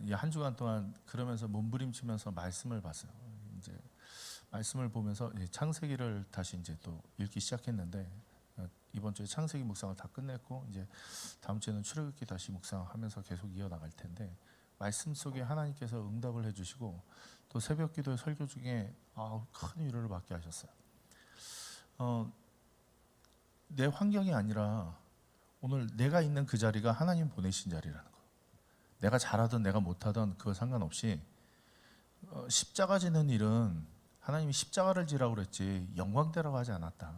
이 한 주간 동안 그러면서 몸부림치면서 말씀을 봤어요. 이제 말씀을 보면서 창세기를 다시 이제 또 읽기 시작했는데, 이번 주에 창세기 묵상을 다 끝냈고 이제 다음 주에는 출애굽기 다시 묵상하면서 계속 이어나갈 텐데, 말씀 속에 하나님께서 응답을 해주시고 또 새벽기도 설교 중에 큰 위로를 받게 하셨어요. 내 환경이 아니라 오늘 내가 있는 그 자리가 하나님 보내신 자리라는 거. 내가 잘하든 내가 못하든 그거 상관없이 십자가 지는 일은 하나님이 십자가를 지라고 그랬지 영광되라고 하지 않았다.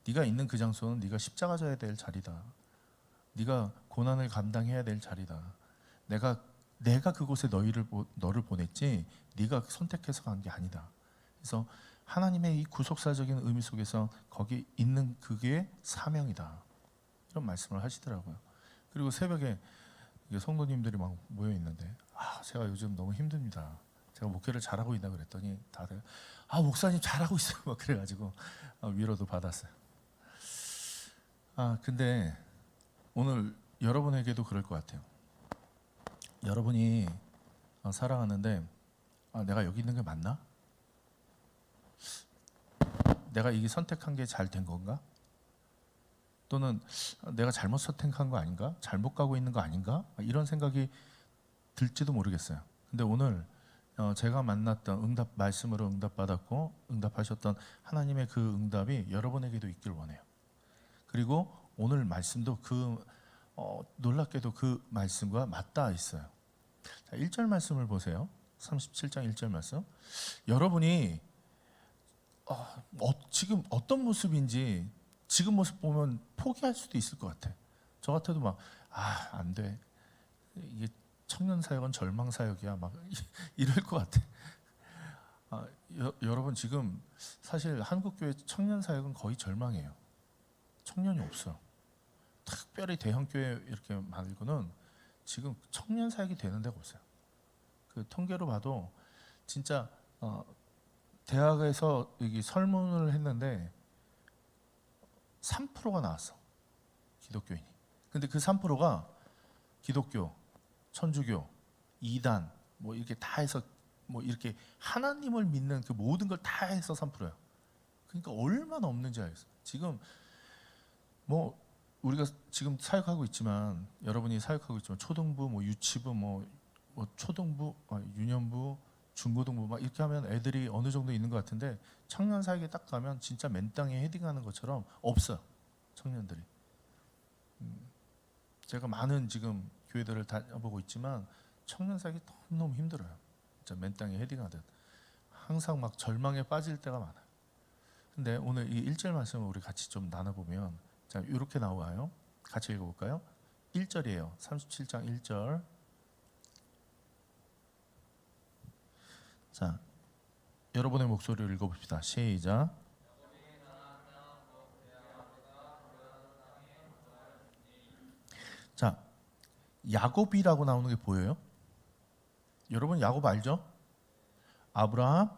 네가 있는 그 장소는 네가 십자가 져야 될 자리다. 네가 고난을 감당해야 될 자리다. 내가 그곳에 너를 보냈지 네가 선택해서 간 게 아니다. 그래서 하나님의 이 구속사적인 의미 속에서 거기 있는 그게 사명이다. 이런 말씀을 하시더라고요. 그리고 새벽에 성도님들이 막 모여 있는데 제가 요즘 너무 힘듭니다. 제가 목회를 잘하고 있나 그랬더니 다들 목사님 잘하고 있어요. 막 그래가지고 위로도 받았어요. 근데 오늘 여러분에게도 그럴 것 같아요. 여러분이 살아가는데 내가 여기 있는 게 맞나? 내가 이게 선택한 게 잘 된 건가? 또는 내가 잘못 선택한 거 아닌가? 잘못 가고 있는 거 아닌가? 이런 생각이 들지도 모르겠어요. 근데 오늘 제가 만났던 말씀으로 응답받았고 응답하셨던 하나님의 그 응답이 여러분에게도 있길 원해요. 그리고 오늘 말씀도 놀랍게도 그 말씀과 맞닿아 있어요. 자, 1절 말씀을 보세요. 37장 1절 말씀. 여러분이 지금 어떤 모습인지 지금 모습 보면 포기할 수도 있을 것 같아. 저 같아도 막 안 돼. 이게 청년 사역은 절망 사역이야. 막 이럴 것 같아. 여러분 지금 사실 한국교회 청년 사역은 거의 절망이에요. 청년이 없어. 특별히 대형 교회 이렇게 말고는 지금 청년 사역이 되는 데가 없어요. 그 통계로 봐도 진짜 대학에서 여기 설문을 했는데 3%가 나왔어. 기독교인이. 근데 그 3%가 기독교, 천주교, 이단 뭐 이렇게 다 해서 뭐 이렇게 하나님을 믿는 그 모든 걸 다 해서 3%야. 그러니까 얼마나 없는지 알겠어. 지금 뭐 우리가 지금 사역하고 있지만 여러분이 사역하고 있지만 초등부, 뭐 유치부, 뭐 초등부, 유년부, 중고등부 막 이렇게 하면 애들이 어느 정도 있는 것 같은데 청년 사역에 딱 가면 진짜 맨 땅에 헤딩하는 것처럼 없어요. 청년들이. 제가 많은 지금 교회들을 다녀보고 있지만 청년 사역이 너무 힘들어요. 진짜 맨 땅에 헤딩하듯 항상 막 절망에 빠질 때가 많아요. 근데 오늘 이 1절 말씀을 우리 같이 좀 나눠보면 자, 이렇게 나와요. 같이 읽어볼까요? 1절이에요. 37장 1절. 자, 여러분의 목소리를 읽어봅시다. 시작. 자, 야곱이라고 나오는 게 보여요? 여러분 야곱 알죠? 아브라함,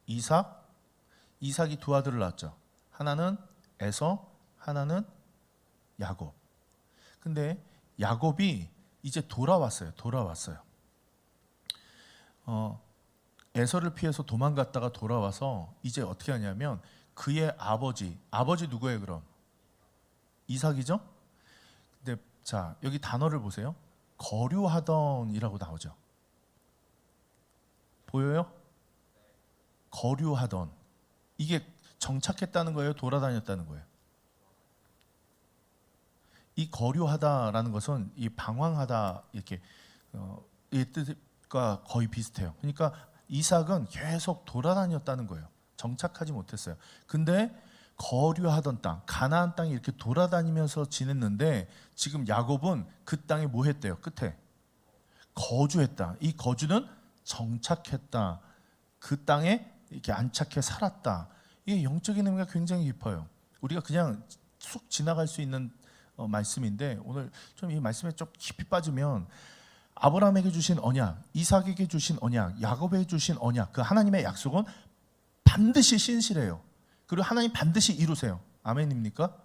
이삭이 두 아들을 낳았죠. 하나는 에서, 하나는 야곱. 근데 야곱이 이제 돌아왔어요. 에서를 피해서 도망갔다가 돌아와서 이제 어떻게 하냐면 그의 아버지 누구예요 그럼? 이삭이죠? 근데 자 여기 단어를 보세요. 거류하던이라고 나오죠. 보여요? 거류하던. 이게 정착했다는 거예요? 돌아다녔다는 거예요? 이 거류하다라는 것은 이 방황하다 이렇게 이 뜻과 거의 비슷해요. 그러니까 이삭은 계속 돌아다녔다는 거예요. 정착하지 못했어요. 근데 거류하던 땅, 가나안 땅에 이렇게 돌아다니면서 지냈는데 지금 야곱은 그 땅에 뭐 했대요? 끝에 거주했다. 이 거주는 정착했다. 그 땅에 이렇게 안착해 살았다. 이게 영적인 의미가 굉장히 깊어요. 우리가 그냥 쑥 지나갈 수 있는 말씀인데 오늘 좀 이 말씀에 좀 깊이 빠지면 아브라함에게 주신 언약, 이삭에게 주신 언약, 야곱에게 주신 언약, 그 하나님의 약속은 반드시 신실해요. 그리고 하나님 반드시 이루세요. 아멘입니까?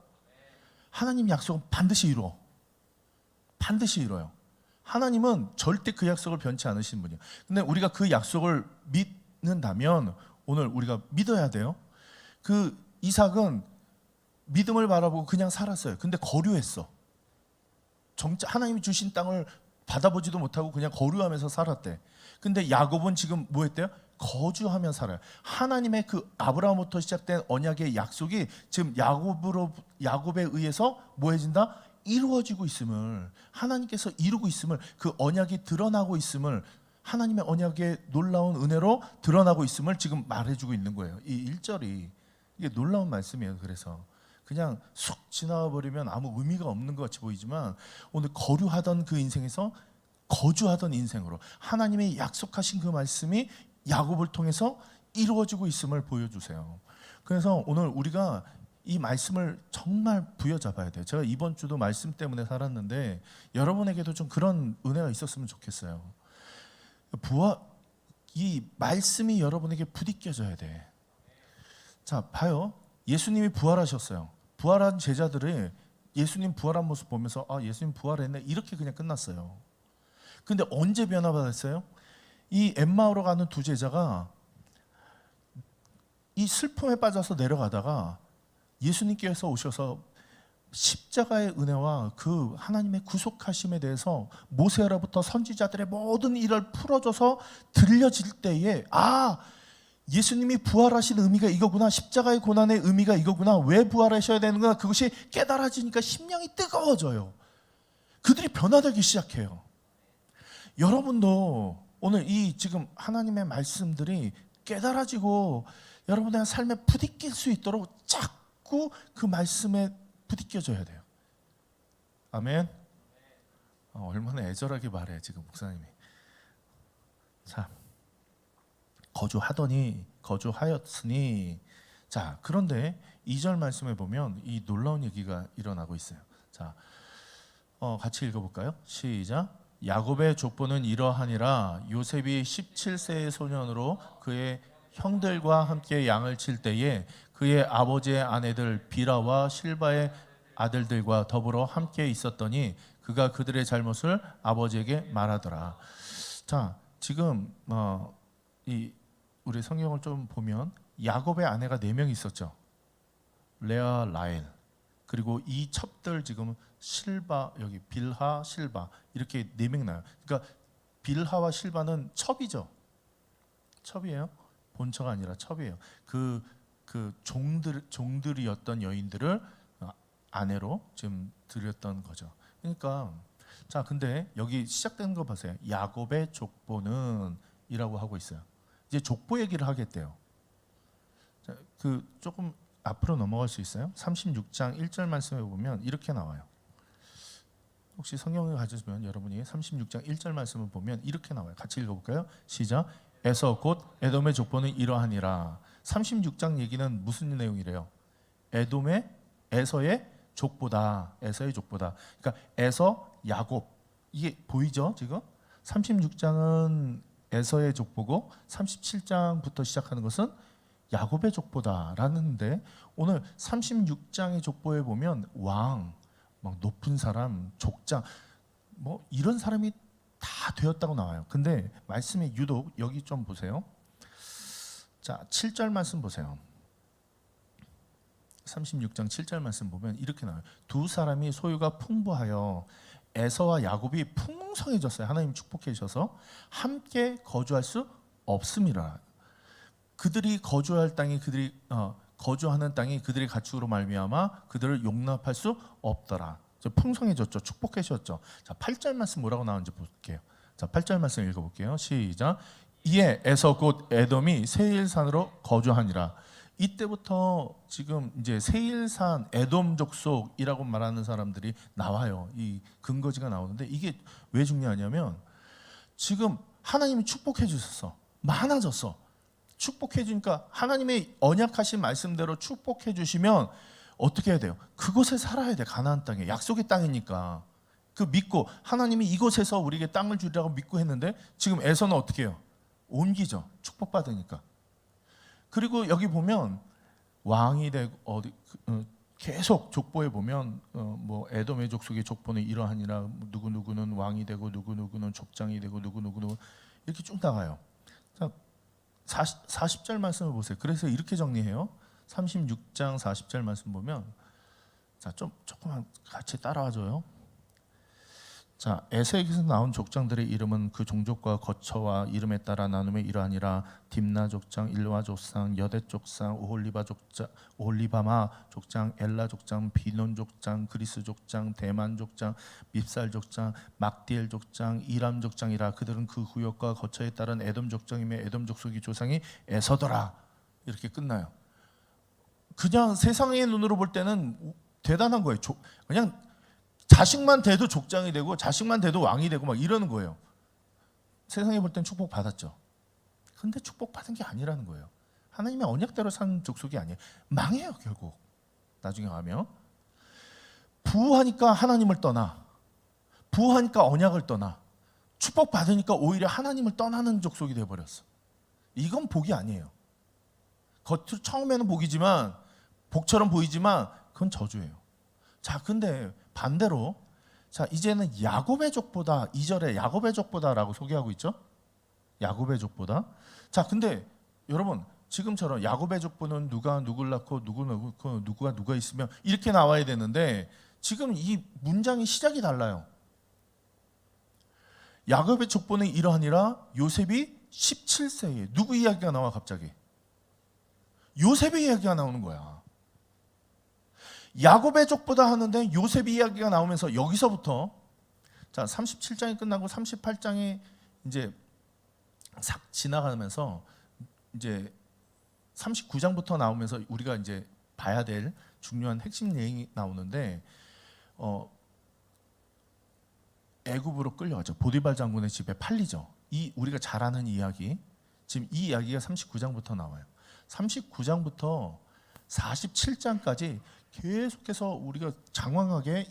하나님 약속은 반드시 이루어. 반드시 이뤄요. 하나님은 절대 그 약속을 변치 않으신 분이에요. 근데 우리가 그 약속을 믿는다면 오늘 우리가 믿어야 돼요. 그 이삭은 믿음을 바라보고 그냥 살았어요. 근데 거류했어. 하나님이 주신 땅을 받아보지도 못하고 그냥 거류하면서 살았대. 근데 야곱은 지금 뭐 했대요? 거주하며 살아요. 하나님의 그 아브라함부터 시작된 언약의 약속이 지금 야곱에 의해서 뭐 해진다? 이루어지고 있음을, 하나님께서 이루고 있음을, 그 언약이 드러나고 있음을, 하나님의 언약의 놀라운 은혜로 드러나고 있음을 지금 말해주고 있는 거예요. 이 1절이 이게 놀라운 말씀이에요. 그래서 그냥 쑥 지나와 버리면 아무 의미가 없는 것 같이 보이지만 오늘 거류하던 그 인생에서 거주하던 인생으로 하나님의 약속하신 그 말씀이 야곱을 통해서 이루어지고 있음을 보여주세요. 그래서 오늘 우리가 이 말씀을 정말 부여잡아야 돼요. 제가 이번 주도 말씀 때문에 살았는데 여러분에게도 좀 그런 은혜가 있었으면 좋겠어요. 이 말씀이 여러분에게 부딪혀져야 돼. 자, 봐요. 예수님이 부활하셨어요. 부활한 제자들이 예수님 부활한 모습 보면서 아, 예수님 부활했네 이렇게 그냥 끝났어요. 근데 언제 변화받았어요? 이 엠마오로 가는 두 제자가 이 슬픔에 빠져서 내려가다가 예수님께서 오셔서 십자가의 은혜와 그 하나님의 구속하심에 대해서 모세로부터 선지자들의 모든 일을 풀어줘서 들려질 때에 아, 예수님이 부활하신 의미가 이거구나, 십자가의 고난의 의미가 이거구나, 왜 부활하셔야 되는구나, 그것이 깨달아지니까 심령이 뜨거워져요. 그들이 변화되기 시작해요. 여러분도 오늘 이 지금 하나님의 말씀들이 깨달아지고 여러분의 삶에 부딪힐 수 있도록 자꾸 그 말씀에 부딪혀져야 돼요. 아멘. 얼마나 애절하게 말해 지금 목사님이. 자, 거주하였으니. 자, 그런데 2절 말씀에 보면 이 놀라운 얘기가 일어나고 있어요. 자, 같이 읽어볼까요? 시작. 야곱의 족보는 이러하니라. 요셉이 17세의 소년으로 그의 형들과 함께 양을 칠 때에 그의 아버지의 아내들 빌하와 실바의 아들들과 더불어 함께 있었더니 그가 그들의 잘못을 아버지에게 말하더라. 자, 지금 우리 성경을 좀 보면 야곱의 아내가 4명 있었죠. 레아, 라헬, 그리고 이 첩들 지금 실바, 여기 빌하, 실바 이렇게 4명 나요. 그러니까 빌하와 실바는 첩이죠. 첩이에요. 본처가 아니라 첩이에요. 그 종들이었던 여인들을 아내로 지금 들였던 거죠. 그러니까 자, 근데 여기 시작되는 거 보세요. 야곱의 족보는 이라고 하고 있어요. 이제 족보 얘기를 하겠대요. 자, 조금 앞으로 넘어갈 수 있어요? 36장 1절 말씀에 보면 이렇게 나와요. 혹시 성경을 가지시면 여러분이 36장 1절 말씀을 보면 이렇게 나와요. 같이 읽어볼까요? 시작. 에서 곧 에돔의 족보는 이러하니라. 36장 얘기는 무슨 내용이래요? 에서의 족보다. 에서의 족보다. 그러니까 에서, 야곱. 이게 보이죠 지금? 36장은 에서의 족보고 37장부터 시작하는 것은 야곱의 족보다라는데 오늘 36장의 족보에 보면 왕, 막 높은 사람, 족장 뭐 이런 사람이 다 되었다고 나와요. 근데 말씀에 유독 여기 좀 보세요. 자, 7절 말씀 보세요. 36장 7절 말씀 보면 이렇게 나와요. 두 사람이 소유가 풍부하여 에서와 야곱이 풍성해졌어요. 하나님 축복해 주셔서 함께 거주할 수 없음이라. 그들이 거주할 땅이 거주하는 땅이 그들의 가축으로 말미암아 그들을 용납할 수 없더라. 풍성해졌죠. 축복해 주셨죠. 자, 8절 말씀 뭐라고 나오는지 볼게요. 자, 8절 말씀 읽어볼게요. 시작. 이에 에서 곧 에돔이 세일산으로 거주하니라. 이때부터 지금 이제 세일산 에돔 족속이라고 말하는 사람들이 나와요. 이 근거지가 나오는데 이게 왜 중요하냐면 지금 하나님이 축복해 주셨어. 많아졌어. 축복해 주니까 하나님의 언약하신 말씀대로 축복해 주시면 어떻게 해야 돼요? 그곳에 살아야 돼. 가나안 땅에. 약속의 땅이니까. 그 믿고 하나님이 이곳에서 우리에게 땅을 주리라고 믿고 했는데 지금 에서는 어떻게 해요? 옮기죠. 축복받으니까. 그리고 여기 보면 왕이 되고 계속 족보에 보면 뭐 에돔의 족속의 족보는 이러하니라, 누구 누구는 왕이 되고 누구 누구는 족장이 되고 누구 누구는 이렇게 쭉 나가요. 자, 40절 말씀을 보세요. 그래서 이렇게 정리해요. 36장 40절 말씀 보면, 자, 조금만 같이 따라와줘요. 자, 에세기에서 나온 족장들의 이름은 그 종족과 거처와 이름에 따라 나눔에 이러하니라. 딥나 족장, 일와 족장, 여대 족장, 오홀리바마 족장, 엘라 족장, 비논 족장, 그리스 족장, 대만 족장, 밉살 족장, 막디엘 족장, 이람 족장이라. 그들은 그 구역과 거처에 따른 에돔 족장이며 에돔 족속의 조상이 에서더라. 이렇게 끝나요. 그냥 세상의 눈으로 볼 때는 대단한 거예요. 그냥 자식만 돼도 족장이 되고 자식만 돼도 왕이 되고 막 이러는 거예요. 세상에 볼 땐 축복 받았죠. 근데 축복 받은 게 아니라는 거예요. 하나님의 언약대로 산 족속이 아니에요. 망해요 결국. 나중에 가면 부하니까 하나님을 떠나, 부하니까 언약을 떠나, 축복 받으니까 오히려 하나님을 떠나는 족속이 되어버렸어. 이건 복이 아니에요. 겉으로 처음에는 복이지만, 복처럼 보이지만 그건 저주예요. 자, 근데 반대로, 자, 이제는 야곱의 족보다, 2절에 야곱의 족보다라고 소개하고 있죠. 야곱의 족보다. 자, 근데 여러분, 지금처럼 야곱의 족보는 누가 누굴 낳고 누가 있으면 이렇게 나와야 되는데, 지금 이 문장이 시작이 달라요. 야곱의 족보는 이러하니라. 요셉이 17세에 누구 이야기가 나와? 갑자기 요셉의 이야기가 나오는 거야. 야곱의 족보다 하는데 요셉의 이야기가 나오면서 여기서부터, 자, 37장이 끝나고 38장이 이제 싹 지나가면서 이제 39장부터 나오면서 우리가 이제 봐야 될 중요한 핵심 내용이 나오는데, 애굽으로 끌려가죠. 보디발 장군의 집에 팔리죠. 이 우리가 잘 아는 이야기, 지금 이 이야기가 39장부터 나와요. 39장부터 47장까지 계속해서 우리가 장황하게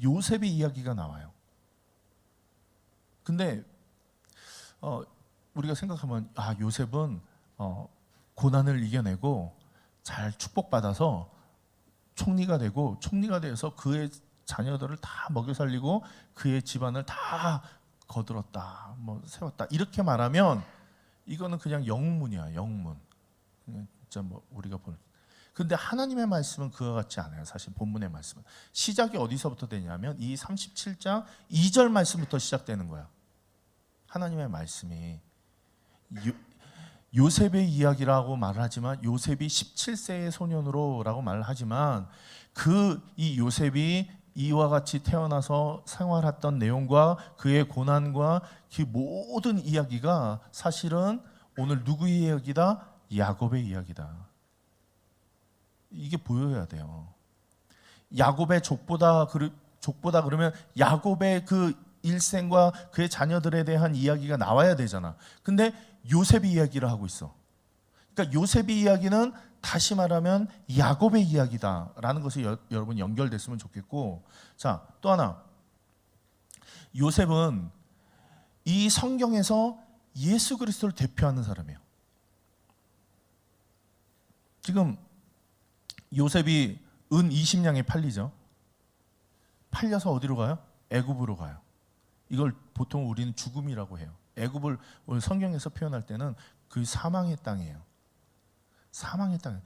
요셉의 이야기가 나와요. 근데 우리가 생각하면, 요셉은 고난을 이겨내고 잘 축복받아서 총리가 되고, 총리가 돼서 그의 자녀들을 다 먹여 살리고 그의 집안을 다 거들었다, 뭐 세웠다, 이렇게 말하면 이거는 그냥 영문이야, 영문. 그냥 진짜 뭐 우리가 볼. 근데 하나님의 말씀은 그와 같지 않아요. 사실 본문의 말씀은 시작이 어디서부터 되냐면 이 37장 2절 말씀부터 시작되는 거야. 하나님의 말씀이 요셉의 이야기라고 말을 하지만, 요셉이 17세의 소년으로라고 말을 하지만, 이 요셉이 이와 같이 태어나서 생활했던 내용과 그의 고난과 그 모든 이야기가 사실은 오늘 누구의 이야기다? 야곱의 이야기다. 이게 보여야 돼요. 야곱의 족보다 그러면 야곱의 그 일생과 그의 자녀들에 대한 이야기가 나와야 되잖아. 근데 요셉의 이야기를 하고 있어. 그러니까 요셉의 이야기는 다시 말하면 야곱의 이야기다라는 것이 여러분 연결됐으면 좋겠고, 자, 또 하나, 요셉은 이 성경에서 예수 그리스도를 대표하는 사람이에요. 지금 요셉이 은 20냥에 팔리죠. 팔려서 어디로 가요? 애굽으로 가요. 이걸 보통 우리는 죽음이라고 해요. 애굽을 오늘 성경에서 표현할 때는 그 사망의 땅이에요. 사망의 땅.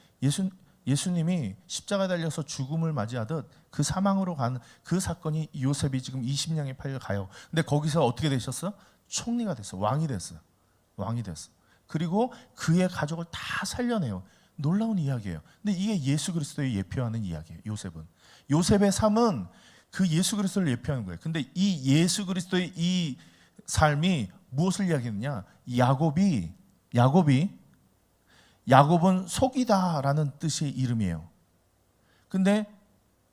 예수님이 십자가 달려서 죽음을 맞이하듯 그 사망으로 가는 그 사건이 요셉이 지금 20냥에 팔려 가요. 근데 거기서 어떻게 되셨어? 총리가 됐어. 왕이 됐어. 왕이 됐어. 그리고 그의 가족을 다 살려내요. 놀라운 이야기예요. 근데 이게 예수 그리스도를 예표하는 이야기예요. 요셉의 삶은 그 예수 그리스도를 예표하는 거예요. 근데 이 예수 그리스도의 이 삶이 무엇을 이야기하느냐? 야곱은 속이다라는 뜻의 이름이에요. 근데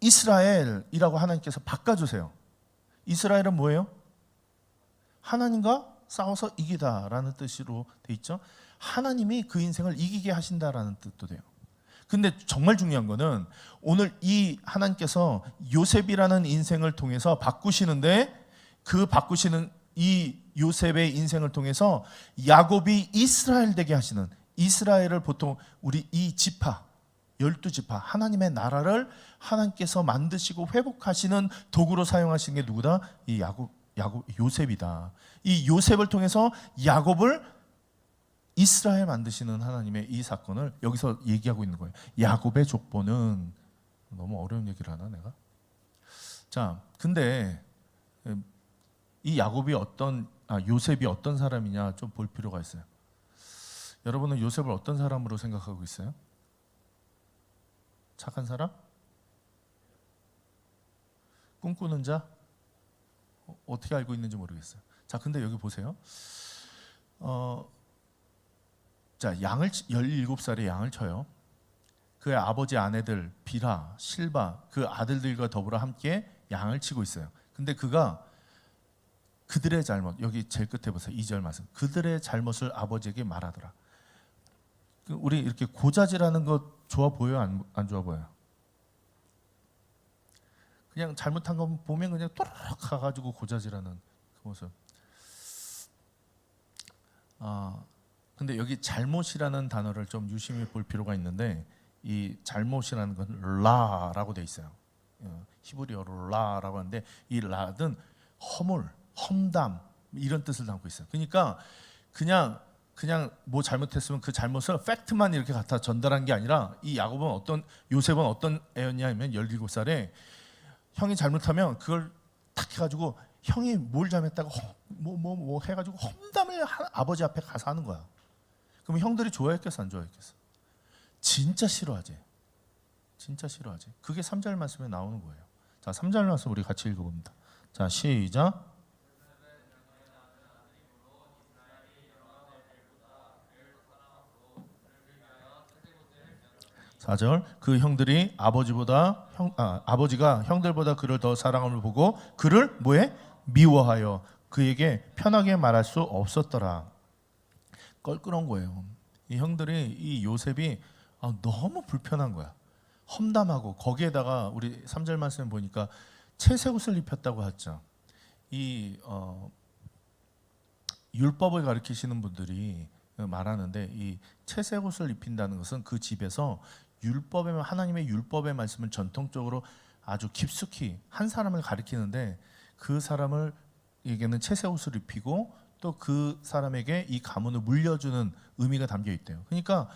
이스라엘이라고 하나님께서 바꿔주세요. 이스라엘은 뭐예요? 하나님과 싸워서 이기다라는 뜻으로 돼 있죠. 하나님이 그 인생을 이기게 하신다라는 뜻도 돼요. 근데 정말 중요한 거는 오늘 이 하나님께서 요셉이라는 인생을 통해서 바꾸시는데, 그 바꾸시는 이 요셉의 인생을 통해서 야곱이 이스라엘 되게 하시는, 이스라엘을 보통 우리 이 지파, 12지파 하나님의 나라를 하나님께서 만드시고 회복하시는 도구로 사용하시는 게 누구다? 이 요셉이다. 이 요셉을 통해서 야곱을 이스라엘 만드시는 하나님의 이 사건을 여기서 얘기하고 있는 거예요. 야곱의 족보는, 너무 어려운 얘기를 하나 내가? 자, 근데 이 요셉이 어떤 사람이냐 좀 볼 필요가 있어요. 여러분은 요셉을 어떤 사람으로 생각하고 있어요? 착한 사람? 꿈꾸는 자? 어떻게 알고 있는지 모르겠어요. 자, 근데 여기 보세요. 자, 17살에 양을 쳐요. 그의 아버지 아내들 비라, 실바 그 아들들과 더불어 함께 양을 치고 있어요. 근데 그들의 잘못, 여기 제일 끝에 보세요. 2절 말씀. 그들의 잘못을 아버지에게 말하더라. 우리 이렇게 고자질하는 거 좋아 보여요? 안 좋아 보여요? 그냥 잘못한 거 보면 그냥 또록 가가지고 고자질하는 그 모습. 근데 여기 잘못이라는 단어를 좀 유심히 볼 필요가 있는데, 이 잘못이라는 건 라라고 돼 있어요. 히브리어로 라라고 하는데, 이 라는 허물, 험담 이런 뜻을 담고 있어요. 그러니까 그냥 뭐 잘못했으면 그 잘못을 팩트만 이렇게 갖다 전달한 게 아니라, 이 요셉은 어떤 애였냐면 17살에 형이 잘못하면 그걸 탁 해가지고 형이 뭘 잘못했다고 뭐 해가지고 험담을 아버지 앞에 가서 하는 거야. 그럼 형들이 좋아했겠어 안 좋아했겠어? 진짜 싫어하지. 진짜 싫어하지. 그게 3절 말씀에 나오는 거예요. 자, 3절 말씀 우리 같이 읽어봅니다. 자, 시작. 4절. 그 형들이 아버지가 형들보다 그를 더 사랑함을 보고 그를 뭐해? 미워하여 그에게 편하게 말할 수 없었더라. 껄끄러운 거예요. 이 형들이, 이 요셉이 너무 불편한 거야. 험담하고, 거기에다가 우리 3절 말씀 보니까 채색 옷을 입혔다고 했죠. 이 율법을 가르치시는 분들이 말하는데, 이 채색 옷을 입힌다는 것은 그 집에서 하나님의 율법의 말씀을 전통적으로 아주 깊숙이 한 사람을 가리키는데, 그 사람에게는 채색 옷을 입히고 또 그 사람에게 이 가문을 물려주는 의미가 담겨 있대요. 그러니까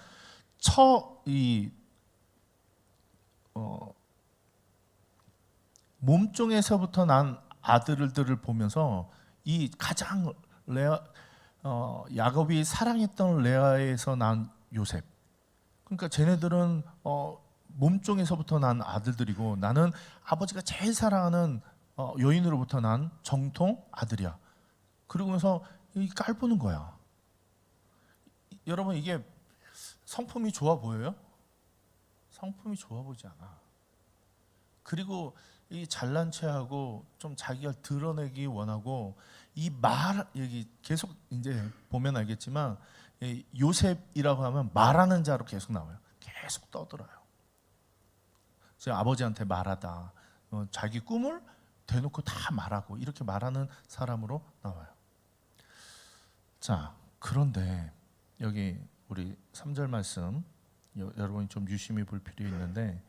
몸종에서부터 난 아들들을 보면서 이 가장 야곱이 사랑했던 레아에서 난 요셉. 그러니까 쟤네들은 몸종에서부터 난 아들들이고, 나는 아버지가 제일 사랑하는 여인으로부터 난 정통 아들이야. 그러면서 깔보는 거야. 여러분, 이게 성품이 좋아 보여요? 성품이 좋아 보이지 않아. 그리고 이 잘난 체하고 좀 자기가 드러내기 원하고, 여기 계속 이제 보면 알겠지만, 요셉이라고 하면 말하는 자로 계속 나와요. 계속 떠들어요. 제 아버지한테 말하다, 자기 꿈을 대놓고 다 말하고, 이렇게 말하는 사람으로 나와요. 자, 그런데 여기 우리 3절 말씀 여러분이 좀 유심히 볼 필요 있는데,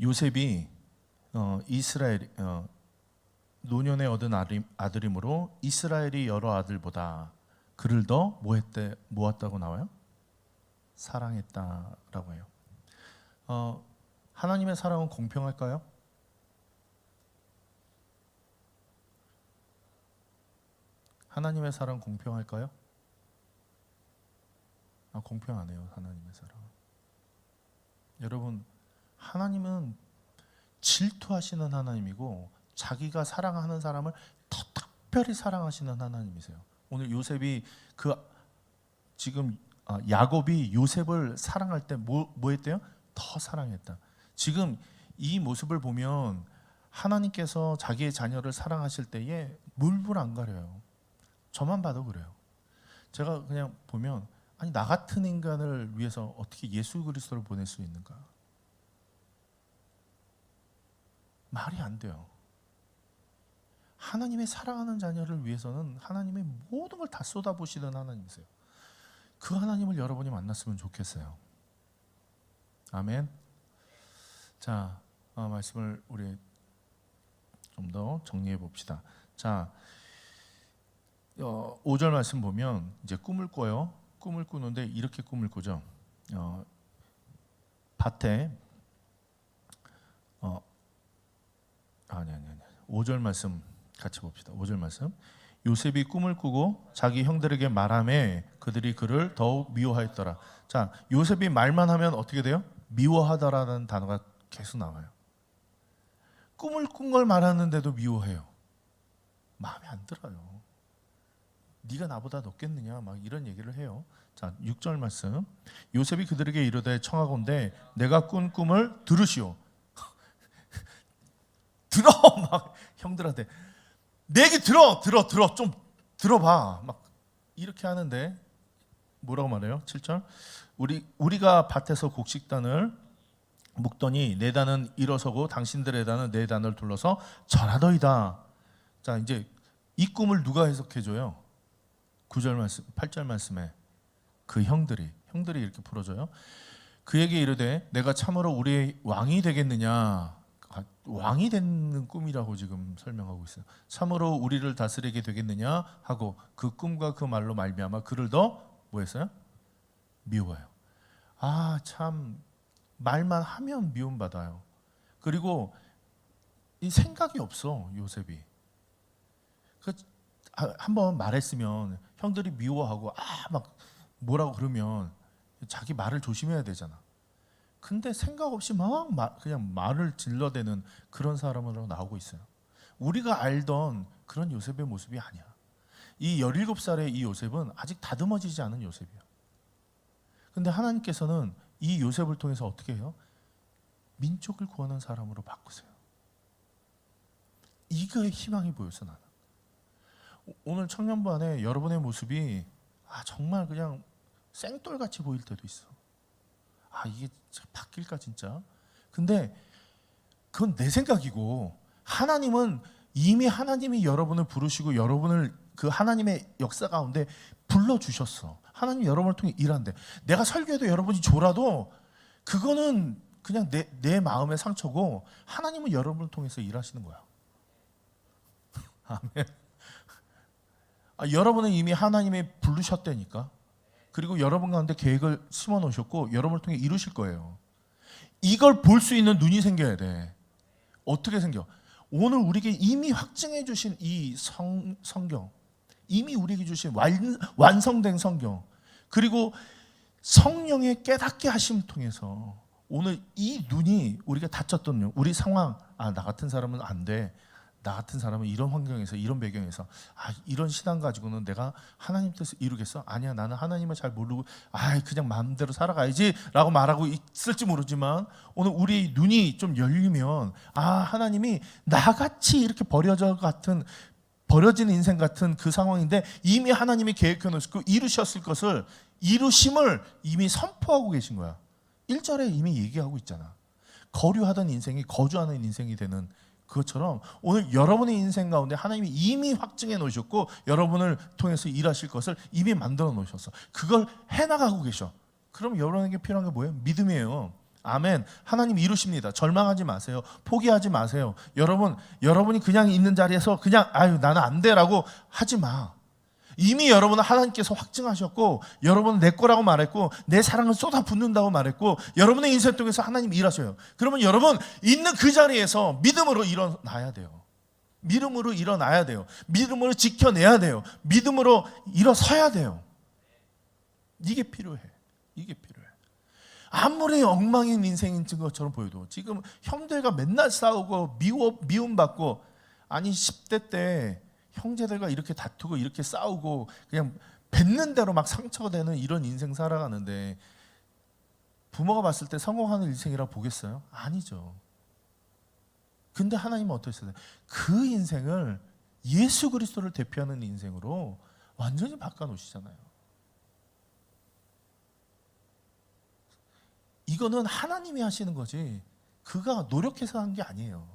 요셉이 이스라엘 노년에 얻은 아들이므로 이스라엘이 여러 아들보다 그를 더 모았다고 나와요? 사랑했다라고 해요. 하나님의 사랑은 공평할까요? 하나님의 사랑 공평할까요? 공평하네요. 하나님의 사랑. 여러분, 하나님은 질투하시는 하나님이고, 자기가 사랑하는 사람을 더 특별히 사랑하시는 하나님이세요. 오늘 요셉이 지금 야곱이 요셉을 사랑할 때 뭐 했대요? 더 사랑했다. 지금 이 모습을 보면 하나님께서 자기의 자녀를 사랑하실 때에 물불 안 가려요. 저만 봐도 그래요. 제가 그냥 보면, 아니, 나 같은 인간을 위해서 어떻게 예수 그리스도를 보낼 수 있는가? 말이 안 돼요. 하나님의 사랑하는 자녀를 위해서는 하나님의 모든 걸 다 쏟아부시는 하나님이세요. 그 하나님을 여러분이 만났으면 좋겠어요. 아멘. 자, 말씀을 우리 좀 더 정리해 봅시다. 자, 5절 말씀 보면 이제 꿈을 꿔요. 꿈을 꾸는데 이렇게 꿈을 꾸죠. 밭에 5절 말씀 같이 봅시다. 5절 말씀. 요셉이 꿈을 꾸고 자기 형들에게 말하매 그들이 그를 더욱 미워하였더라. 자, 요셉이 말만 하면 어떻게 돼요? 미워하더라는 단어가 계속 나와요. 꿈을 꾼 걸 말하는데도 미워해요. 마음에 안 들어요. 네가 나보다 높겠느냐 막 이런 얘기를 해요. 자, 6절 말씀. 요셉이 그들에게 이르되 청하건대 내가 꾼 꿈을 들으시오. 들어 막 형들한테 내 얘기 들어 좀 들어봐 막 이렇게 하는데 뭐라고 말해요? 7절. 우리가 밭에서 곡식단을 묵더니 내 단은 일어서고 당신들의 단은 내 단을 둘러서 절하더이다. 자, 이제 이 꿈을 누가 해석해줘요? 9절 말씀, 8절 말씀에 그 형들이 이렇게 풀어줘요. 그에게 이르되 내가 참으로 우리의 왕이 되겠느냐. 왕이 되는 꿈이라고 지금 설명하고 있어요. 참으로 우리를 다스리게 되겠느냐 하고 그 꿈과 그 말로 말미암아 그를 더 뭐했어요? 미워해요. 참 말만 하면 미움받아요. 그리고 이 생각이 없어 요셉이. 한번 말했으면 형들이 미워하고 막 뭐라고 그러면 자기 말을 조심해야 되잖아. 근데 생각 없이 그냥 말을 질러대는 그런 사람으로 나오고 있어요. 우리가 알던 그런 요셉의 모습이 아니야. 이 17살의 이 요셉은 아직 다듬어지지 않은 요셉이야. 근데 하나님께서는 이 요셉을 통해서 어떻게 해요? 민족을 구하는 사람으로 바꾸세요. 이거에 희망이 보여서 나는. 오늘 청년부 안에 여러분의 모습이 정말 그냥 생돌같이 보일 때도 있어. 이게 바뀔까 진짜? 근데 그건 내 생각이고 하나님은 이미 하나님이 여러분을 부르시고 여러분을 그 하나님의 역사 가운데 불러주셨어. 하나님이 여러분을 통해 일한대. 내가 설교해도 여러분이 졸아도 그거는 그냥 내 마음의 상처고 하나님은 여러분을 통해서 일하시는 거야. 아멘. 여러분은 이미 하나님이 부르셨다니까. 그리고 여러분 가운데 계획을 심어 놓으셨고 여러분을 통해 이루실 거예요. 이걸 볼 수 있는 눈이 생겨야 돼. 어떻게 생겨? 오늘 우리에게 이미 확증해 주신 이 성경, 이미 우리에게 주신 완성된 성경, 그리고 성령의 깨닫게 하심을 통해서 오늘 이 눈이 우리가 다쳤던 눈, 우리 상황, 나 같은 사람은 안 돼. 나 같은 사람은 이런 환경에서 이런 배경에서 이런 신앙 가지고는 내가 하나님 뜻을 이루겠어? 아니야, 나는 하나님을 잘 모르고 그냥 마음대로 살아가야지 라고 말하고 있을지 모르지만 오늘 우리 눈이 좀 열리면 하나님이 나같이 이렇게 버려진 인생 같은 그 상황인데 이미 하나님이 계획해 놓으시고 이루셨을 것을 이루심을 이미 선포하고 계신 거야. 1절에 이미 얘기하고 있잖아. 거류하던 인생이 거주하는 인생이 되는 그것처럼 오늘 여러분의 인생 가운데 하나님이 이미 확증해 놓으셨고 여러분을 통해서 일하실 것을 이미 만들어 놓으셨어. 그걸 해나가고 계셔. 그럼 여러분에게 필요한 게 뭐예요? 믿음이에요. 아멘. 하나님 이루십니다. 절망하지 마세요. 포기하지 마세요. 여러분이 그냥 있는 자리에서 그냥 나는 안 돼라고 하지 마. 이미 여러분은 하나님께서 확증하셨고 여러분은 내 거라고 말했고 내 사랑을 쏟아붓는다고 말했고 여러분의 인생 속에서 하나님 일하셔요. 그러면 여러분 있는 그 자리에서 믿음으로 일어나야 돼요. 믿음으로 일어나야 돼요. 믿음으로 지켜내야 돼요. 믿음으로 일어서야 돼요. 이게 필요해. 아무리 엉망인 인생인 것처럼 보여도 지금 형들과 맨날 싸우고 미움받고 10대 때 형제들과 이렇게 다투고 이렇게 싸우고 그냥 뱉는 대로 막 상처가 되는 이런 인생 살아가는데 부모가 봤을 때 성공하는 인생이라고 보겠어요? 아니죠. 근데 하나님은 어떠셨어요? 그 인생을 예수 그리스도를 대표하는 인생으로 완전히 바꿔놓으시잖아요. 이거는 하나님이 하시는 거지 그가 노력해서 한 게 아니에요.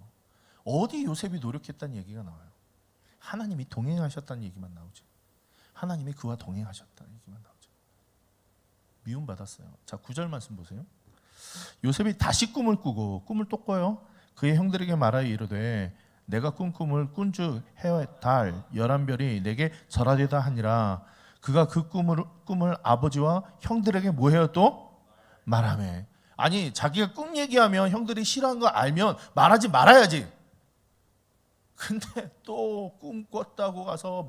어디 요셉이 노력했다는 얘기가 나와요? 하나님이 동행하셨다는 얘기만 나오죠. 하나님이 그와 동행하셨다는 얘기만 나오죠. 미움받았어요. 자, 9절 말씀 보세요. 요셉이 다시 꿈을 꾸고 꿈을 또 꿔요. 그의 형들에게 말하여 이르되 내가 꾼 꿈을 꾼즉 해와 달 11별이 내게 절하되다 하니라. 그가 그 꿈을 아버지와 형들에게 뭐해요 또? 말하매. 아니 자기가 꿈 얘기하면 형들이 싫어하는 거 알면 말하지 말아야지. 근데 또 꿈 꿨다고 가서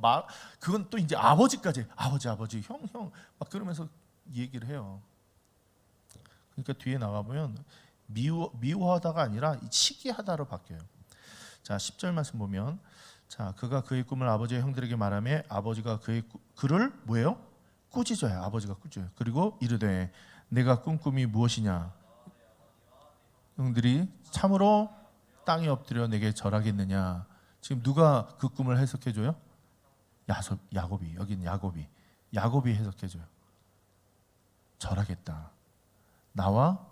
그건 또 이제 아버지까지 아버지 형 막 그러면서 얘기를 해요. 그러니까 뒤에 나가보면 미워하다가 아니라 시기하다로 바뀌어요. 자 10절 말씀 보면 자 그가 그의 꿈을 아버지의 형들에게 말하며 아버지가 그를 뭐예요? 꾸짖어요. 아버지가 꾸짖어요. 그리고 이르되 내가 꾼 꿈이 무엇이냐? 형들이 참으로 땅에 엎드려 내게 절하겠느냐? 지금 누가 그 꿈을 해석해 줘요? 야곱이. 여기는 야곱이 해석해 줘요. 절하겠다. 나와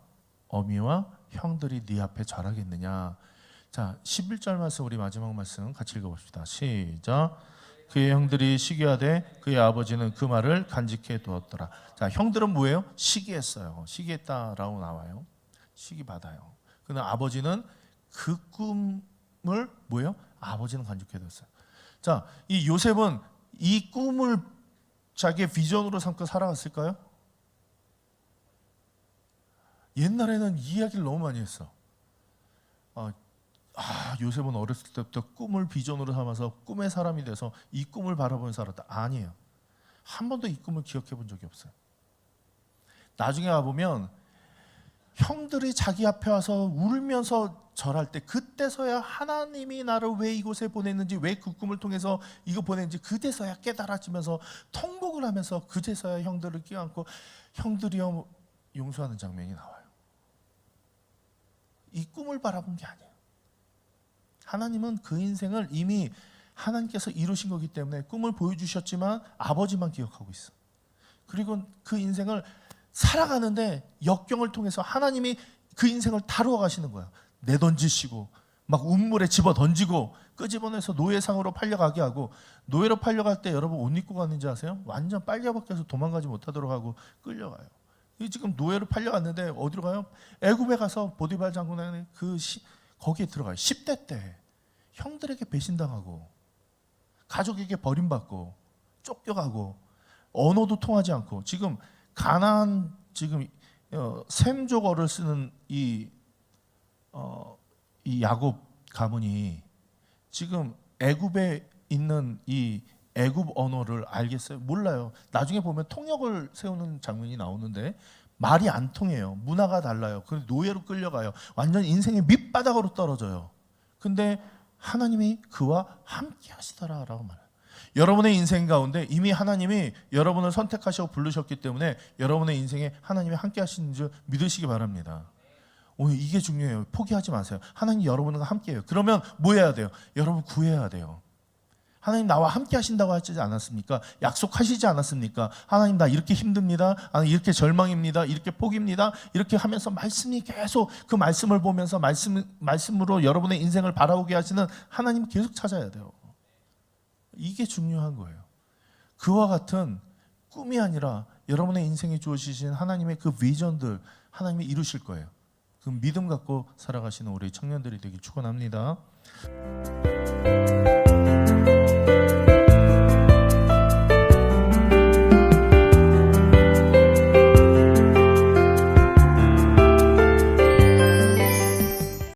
어미와 형들이 네 앞에 절하겠느냐? 자, 11절 말씀 우리 마지막 말씀 같이 읽어 봅시다. 시작. 그의 형들이 시기하되 그의 아버지는 그 말을 간직해 두었더라. 자, 형들은 뭐예요? 시기했어요. 시기했다라고 나와요. 시기 받아요. 그러나 아버지는 그 꿈을 뭐예요? 아버지는 간직해 뒀어요. 자, 이 요셉은 이 꿈을 자기의 비전으로 삼고 살아갔을까요? 옛날에는 이 이야기를 너무 많이 했어. 요셉은 어렸을 때부터 꿈을 비전으로 삼아서 꿈의 사람이 돼서 이 꿈을 바라보며 살았다. 아니에요. 한 번도 이 꿈을 기억해 본 적이 없어요. 나중에 와보면 형들이 자기 앞에 와서 울면서 절할 때 그때서야 하나님이 나를 왜 이곳에 보냈는지 왜 그 꿈을 통해서 이거 보냈는지 그때서야 깨달아지면서 통곡을 하면서 그제서야 형들을 껴안고 형들이여 용서하는 장면이 나와요. 이 꿈을 바라본 게 아니에요. 하나님은 그 인생을 이미 하나님께서 이루신 거기 때문에 꿈을 보여주셨지만 아버지만 기억하고 있어. 그리고 그 인생을 살아가는데 역경을 통해서 하나님이 그 인생을 다루어 가시는 거야. 내던지시고 막 우물에 집어 던지고 끄집어내서 노예상으로 팔려가게 하고, 노예로 팔려갈 때 여러분 옷 입고 갔는지 아세요? 완전 빨개벗겨서 도망가지 못하도록 하고 끌려가요. 이 지금 노예로 팔려갔는데 어디로 가요? 애굽에 가서 보디발 장군의 거기에 들어가요. 10대 때 형들에게 배신당하고 가족에게 버림받고 쫓겨가고 언어도 통하지 않고 지금 가나안 지금 셈족어를 쓰는 이 야곱 가문이 지금 애굽에 있는 이 애굽 언어를 알겠어요? 몰라요. 나중에 보면 통역을 세우는 장면이 나오는데 말이 안 통해요. 문화가 달라요. 그래서 노예로 끌려가요. 완전 인생의 밑바닥으로 떨어져요. 근데 하나님이 그와 함께 하시더라라고 말해요. 여러분의 인생 가운데 이미 하나님이 여러분을 선택하시고 부르셨기 때문에 여러분의 인생에 하나님이 함께 하시는 줄 믿으시기 바랍니다. 오늘 이게 중요해요. 포기하지 마세요. 하나님 여러분과 함께해요. 그러면 뭐 해야 돼요? 여러분 구해야 돼요. 하나님 나와 함께 하신다고 하지 않았습니까? 약속하시지 않았습니까? 하나님 나 이렇게 힘듭니다. 이렇게 절망입니다. 이렇게 포기입니다. 이렇게 하면서 말씀이 계속 그 말씀을 보면서 말씀으로 여러분의 인생을 바라보게 하시는 하나님 계속 찾아야 돼요. 이게 중요한 거예요. 그와 같은 꿈이 아니라 여러분의 인생에 주어지신 하나님의 그 비전들 하나님이 이루실 거예요. 그 믿음 갖고 살아가시는 우리 청년들이 되길 축원합니다.